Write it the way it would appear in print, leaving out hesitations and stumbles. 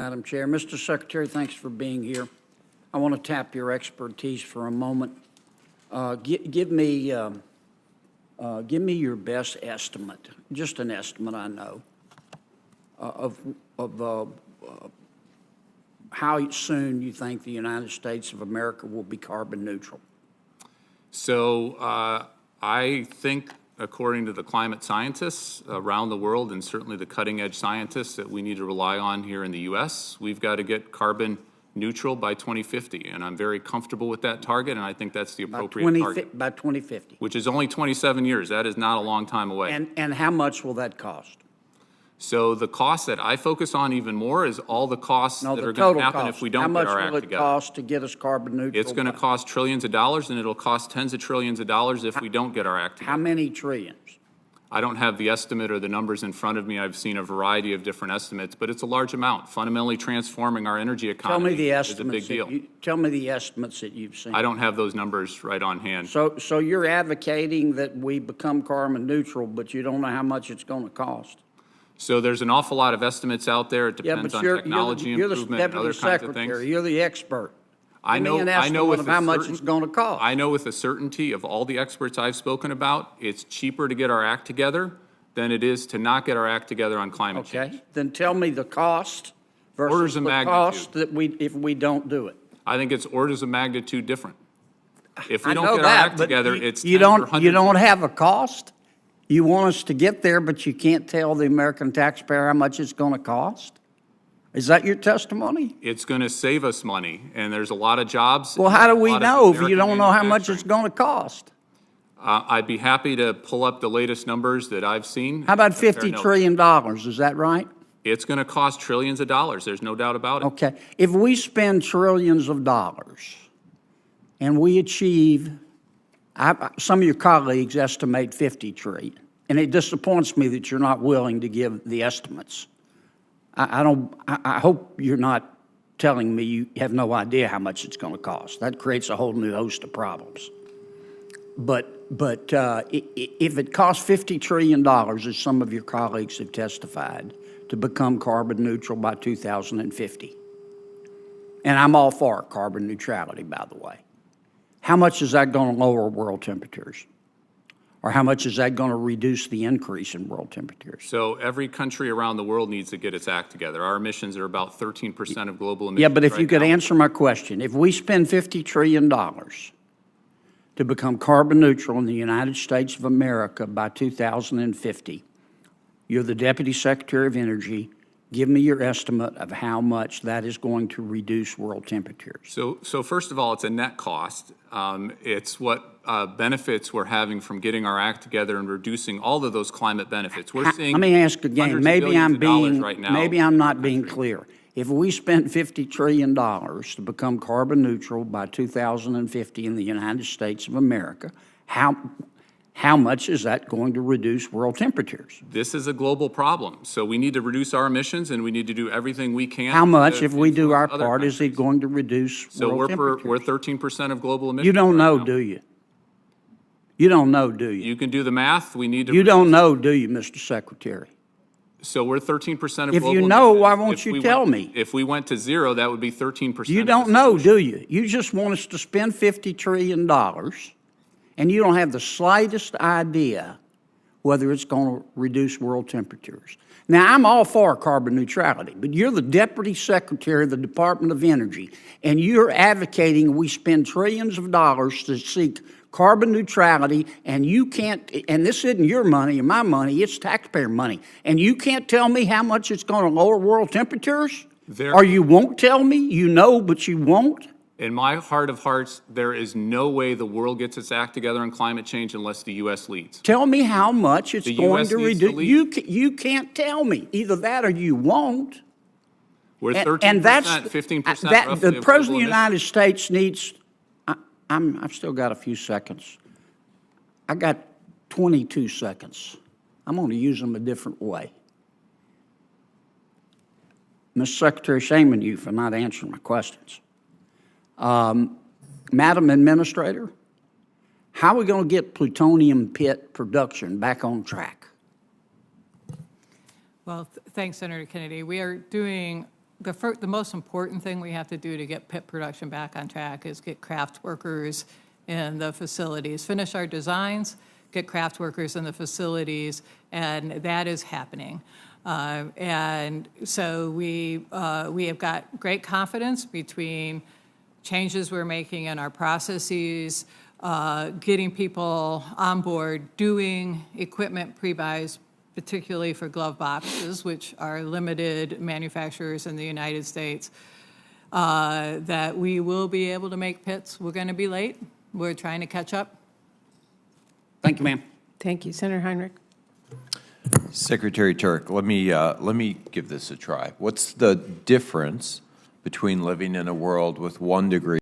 Madam Chair. Mr. Secretary, thanks for being here. I want to tap your expertise for a moment. Give me your best estimate, just an estimate I know, of how soon you think the United States of America will be carbon neutral. So I think, according to the climate scientists around the world, and certainly the cutting-edge scientists that we need to rely on here in the U.S., we've got to get carbon neutral by 2050, and I'm very comfortable with that target, and I think that's the appropriate target. By 2050. Which is only 27 years. That is not a long time away. And how much will that cost? So the cost that I focus on even more is all the costs that are going to happen if we don't get our act together. How much will it cost to get us carbon neutral? It's going to cost trillions of dollars, and it'll cost tens of trillions of dollars if we don't get our act together. How many trillions? I don't have the estimate or the numbers in front of me. I've seen a variety of different estimates, but it's a large amount. Fundamentally transforming our energy economy is a big deal. Tell me the estimates that you've seen. I don't have those numbers right on hand. So you're advocating that we become carbon neutral, but you don't know how much it's going to cost? So there's an awful lot of estimates out there. It depends on technology improvement and other kinds of things. You're the expert. I know with how much it's going to cost. I know with the certainty of all the experts I've spoken about, it's cheaper to get our act together than it is to not get our act together on climate change. Okay, then tell me the cost versus the cost that if we don't do it. I think it's orders of magnitude different. If we don't get our act together, it's you don't have a cost. You want us to get there, but you can't tell the American taxpayer how much it's going to cost? Is that your testimony? It's going to save us money, and there's a lot of jobs. Well, how do we know if you don't know how much it's going to cost? I'd be happy to pull up the latest numbers that I've seen. How about $50 trillion? Is that right? It's going to cost trillions of dollars. There's no doubt about it. Okay. If we spend trillions of dollars and we achieve, some of your colleagues estimate 50 trillion, and it disappoints me that you're not willing to give the estimates. I hope you're not telling me you have no idea how much it's going to cost. That creates a whole new host of problems. But if it costs $50 trillion, as some of your colleagues have testified, to become carbon neutral by 2050, and I'm all for carbon neutrality, by the way, how much is that going to lower world temperatures? Or how much is that going to reduce the increase in world temperatures? So every country around the world needs to get its act together. Our emissions are about 13% of global emissions. Yeah, but if you could answer my question, if we spend $50 trillion to become carbon neutral in the United States of America by 2050, you're the Deputy Secretary of Energy. Give me your estimate of how much that is going to reduce world temperatures. So first of all, it's a net cost. It's what benefits we're having from getting our act together and reducing all of those climate benefits. We're seeing. Let me ask again. Maybe I'm not being country. clear. If we spent $50 trillion to become carbon neutral by 2050 in the United States of America, how much is that going to reduce world temperatures? This is a global problem, so we need to reduce our emissions, and we need to do everything we can. How much, if we do our part, is it going to reduce world temperatures? So we're 13% of global emissions. You don't know, do you? You don't know, do you? You can do the math. We need to. You don't know, do you, Mr. Secretary? So we're 13% of global emissions. If you know, why won't you tell me? If we went to zero, that would be 13%. You don't know, do you? You just want us to spend $50 trillion. And you don't have the slightest idea whether it's going to reduce world temperatures. Now, I'm all for carbon neutrality, but you're the Deputy Secretary of the Department of Energy, and you're advocating we spend trillions of dollars to seek carbon neutrality, and you can't, and this isn't your money or my money, it's taxpayer money, and you can't tell me how much it's going to lower world temperatures? Or you won't tell me? You know, but you won't? In my heart of hearts, there is no way the world gets its act together on climate change unless the U.S. leads. Tell me how much it's going to reduce. You can't tell me. Either that or you won't. We're 13%, 15% roughly the President of the United States needs, I've still got a few seconds. I got 22 seconds. I'm going to use them a different way. Mr. Secretary, shame on you for not answering my questions. Madam Administrator, how are we going to get plutonium pit production back on track? Well, thanks, Senator Kennedy. We are doing the most important thing we have to do to get pit production back on track is get craft workers in the facilities, finish our designs, get craft workers in the facilities, and that is happening. And so we have got great confidence between changes we're making in our processes, getting people on board, doing equipment pre-buys, particularly for glove boxes, which are limited manufacturers in the United States, that we will be able to make pits. We're going to be late. We're trying to catch up. Thank you, ma'am. Thank you. Senator Heinrich. Secretary Turk, let me give this a try. What's the difference between living in a world with 1 degree